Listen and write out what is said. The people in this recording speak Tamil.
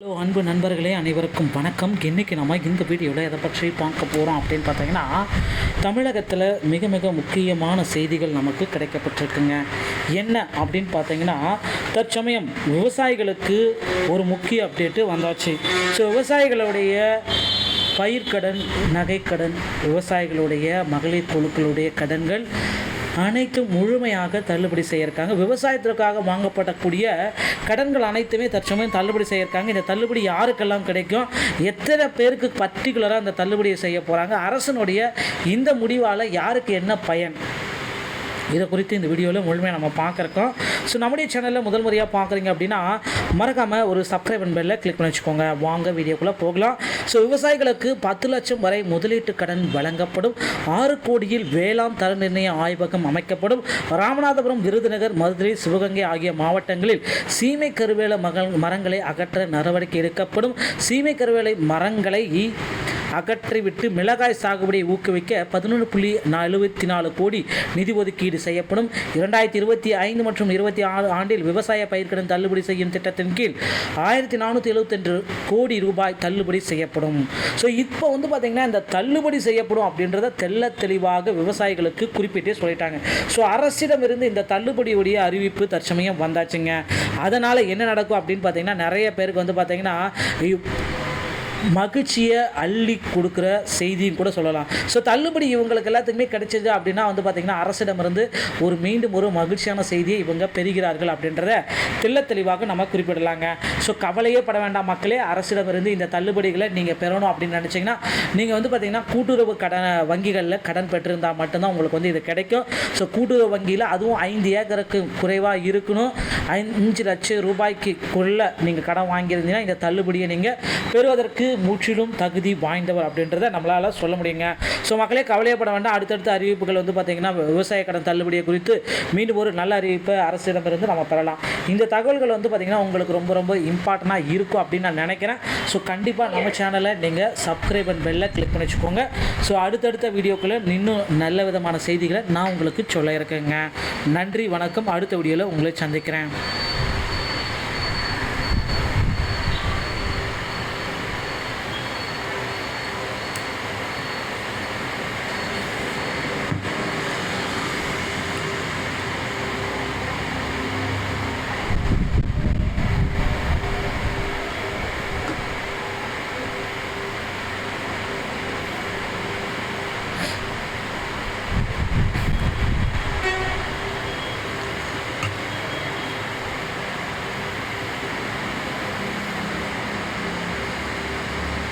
ஹலோ அன்பு நண்பர்களே, அனைவருக்கும் வணக்கம். இன்றைக்கி நம்ம இந்த வீடியோவில் எதை பற்றி பார்க்க போகிறோம் அப்படின்னு பார்த்தீங்கன்னா, தமிழகத்தில் மிக மிக முக்கியமான செய்திகள் நமக்கு கிடைக்கப்பட்டிருக்குங்க. என்ன அப்படின்னு பார்த்தீங்கன்னா, தற்சமயம் விவசாயிகளுக்கு ஒரு முக்கிய அப்டேட்டு வந்தாச்சு. ஸோ விவசாயிகளுடைய பயிர்க்கடன், நகைக்கடன், விவசாயிகளுடைய மகளிர் குழுக்களுடைய கடன்கள் அனைத்தும் முழுமையாக தள்ளுபடி செய்யிருக்காங்க. விவசாயத்திற்காக வாங்கப்படக்கூடிய கடன்கள் அனைத்துமே தற்சமயம் தள்ளுபடி செய்யிருக்காங்க. இந்த தள்ளுபடி யாருக்கெல்லாம் கிடைக்கும், எத்தனை பேருக்கு பர்டிகுலராக அந்த தள்ளுபடியை செய்ய போகிறாங்க, அரசனுடைய இந்த முடிவால் யாருக்கு என்ன பயன், இதை குறித்து இந்த வீடியோவில் முழுமையாக நம்ம பார்க்குறோம். ஸோ நம்முடைய சேனலில் முதல் முறையாக பார்க்குறீங்க அப்படின்னா மறக்காமல் ஒரு சப்ஸ்கிரைப் பெல்லை கிளிக் பண்ணி வச்சுக்கோங்க. வாங்க வீடியோக்குள்ளே போகலாம். ஸோ விவசாயிகளுக்கு 10 லட்சம் வரை முதலீட்டு கடன் வழங்கப்படும். 6 கோடியில் வேளாண் தர நிர்ணய ஆய்வகம் அமைக்கப்படும். ராமநாதபுரம், விருதுநகர், மதுரை, சிவகங்கை ஆகிய மாவட்டங்களில் சீமை கருவேல மரங்களை அகற்ற நடவடிக்கை எடுக்கப்படும். சீமை கருவேலை மரங்களை அகற்றிவிட்டு மிளகாய் சாகுபடியை ஊக்குவிக்க 11.74 கோடி நிதி ஒதுக்கீடு செய்யப்படும். 2025 மற்றும் 26 ஆண்டில் விவசாய பயிர்க்கடன் தள்ளுபடி செய்யும் திட்டத்தின் கீழ் 1472 கோடி ரூபாய் தள்ளுபடி செய்யப்படும். ஸோ இப்போ பார்த்தீங்கன்னா இந்த தள்ளுபடி செய்யப்படும் அப்படின்றத தெளிவாக விவசாயிகளுக்கு குறிப்பிட்டே சொல்லிட்டாங்க. ஸோ அரசிடமிருந்து இந்த தள்ளுபடியுடைய அறிவிப்பு தற்சமயம் வந்தாச்சுங்க. அதனால் என்ன நடக்கும் அப்படின்னு பார்த்தீங்கன்னா, நிறைய பேருக்கு பார்த்தீங்கன்னா மகிழ்ச்சியை அள்ளி கொடுக்குற செய்தியும் கூட சொல்லலாம். ஸோ தள்ளுபடி இவங்களுக்கு எல்லாத்துக்குமே கிடைச்சது அப்படின்னா பார்த்திங்கன்னா அரசிடமிருந்து மீண்டும் ஒரு மகிழ்ச்சியான செய்தியை இவங்க பெறுகிறார்கள் அப்படின்றத தெளிவாக நம்ம குறிப்பிடலாங்க. ஸோ கவலையே பட வேண்டாம் மக்களே, அரசிடமிருந்து இந்த தள்ளுபடிகளை நீங்கள் பெறணும் அப்படின்னு நினச்சிங்கன்னா நீங்கள் பார்த்திங்கன்னா கூட்டுறவு வங்கிகளில் கடன் பெற்றிருந்தால் மட்டும்தான் உங்களுக்கு இது கிடைக்கும். ஸோ கூட்டுறவு வங்கியில் அதுவும் 5 ஏக்கருக்கு குறைவாக இருக்கணும். 5 லட்சம் ரூபாய்க்குள்ளே நீங்கள் கடன் வாங்கியிருந்தீங்கன்னா இந்த தள்ளுபடியை நீங்கள் பெறுவதற்கு முற்றிலும் தகுதி வாய்ந்தவர் அப்படின்றத நம்மளால் சொல்ல முடியுங்க. ஸோ மக்களே கவலையப்பட வேண்டாம். அடுத்தடுத்த அறிவிப்புகள் பார்த்திங்கன்னா விவசாய கடன் தள்ளுபடியை குறித்து மீண்டும் ஒரு நல்ல அறிவிப்பை அரசிடமிருந்து நம்ம பெறலாம். இந்த தகவல்கள் பார்த்திங்கன்னா உங்களுக்கு ரொம்ப இம்பார்ட்டண்ட்டாக இருக்கும் அப்படின்னு நான் நினைக்கிறேன். ஸோ கண்டிப்பாக நம்ம சேனலை நீங்கள் சப்ஸ்கிரைப் அண்ட் பெல்லை கிளிக் பண்ணி வச்சுக்கோங்க. ஸோ அடுத்தடுத்த வீடியோக்களை இன்னும் நல்ல விதமான செய்திகளை நான் உங்களுக்கு சொல்ல இருக்கேங்க. நன்றி, வணக்கம். அடுத்த வீடியோவில் உங்களை சந்திக்கிறேன்.